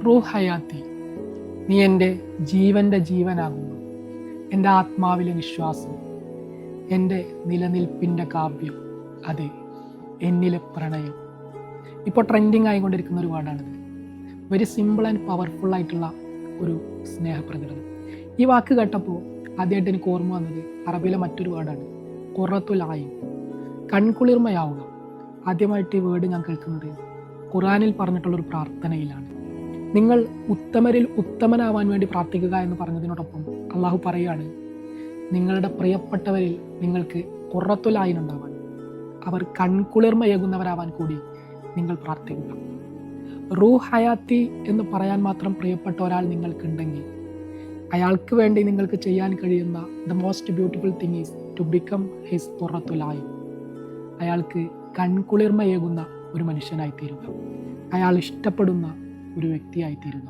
റൂഹ് ഹയാത്തി, നീ എൻ്റെ ജീവൻ്റെ ജീവനാകുന്നു, എൻ്റെ ആത്മാവിലെ വിശ്വാസം, എൻ്റെ നിലനിൽപ്പിൻ്റെ കാവ്യം, അതെ എന്നിലെ പ്രണയം. ഇപ്പോൾ ട്രെൻഡിങ് ആയിക്കൊണ്ടിരിക്കുന്ന ഒരു വേർഡാണിത്. വെരി സിമ്പിൾ ആൻഡ് പവർഫുൾ ആയിട്ടുള്ള ഒരു സ്നേഹപ്രകടനം. ഈ വാക്ക് കേട്ടപ്പോൾ ആദ്യമായിട്ട് എനിക്ക് ഓർമ്മ വന്നത് അറബിയിലെ മറ്റൊരു വേർഡാണ്, ഖുറത്തുൽ ആയിൻ, കൺകുളിർമയാവുക. ആദ്യമായിട്ട് ഈ വേർഡ് ഞാൻ കേൾക്കുന്നത് ഖുർആനിൽ പറഞ്ഞിട്ടുള്ളൊരു പ്രാർത്ഥനയിലാണ്. നിങ്ങൾ ഉത്തമരിൽ ഉത്തമനാവാൻ വേണ്ടി പ്രാർത്ഥിക്കുക എന്ന് പറഞ്ഞതിനോടൊപ്പം അള്ളാഹു പറയുകയാണ്, നിങ്ങളുടെ പ്രിയപ്പെട്ടവരിൽ നിങ്ങൾക്ക് ഖുറത്തുൽ ആയിൻ ഉണ്ടാവാൻ, അവർ കൺകുളിർമയേകുന്നവരാവാൻ കൂടി നിങ്ങൾ പ്രാർത്ഥിക്കുക. റൂഹ് ഹയാത്തി എന്ന് പറയാൻ മാത്രം പ്രിയപ്പെട്ട ഒരാൾ നിങ്ങൾക്കുണ്ടെങ്കിൽ, അയാൾക്ക് വേണ്ടി നിങ്ങൾക്ക് ചെയ്യാൻ കഴിയുന്ന the most beautiful thing is to become his ഖുറത്തുൽ ആയിൻ. അയാൾക്ക് കൺകുളിർമയേകുന്ന ഒരു മനുഷ്യനായിത്തീരുക, അയാൾ ഇഷ്ടപ്പെടുന്ന ഒരു വ്യക്തിയായിത്തീരുക.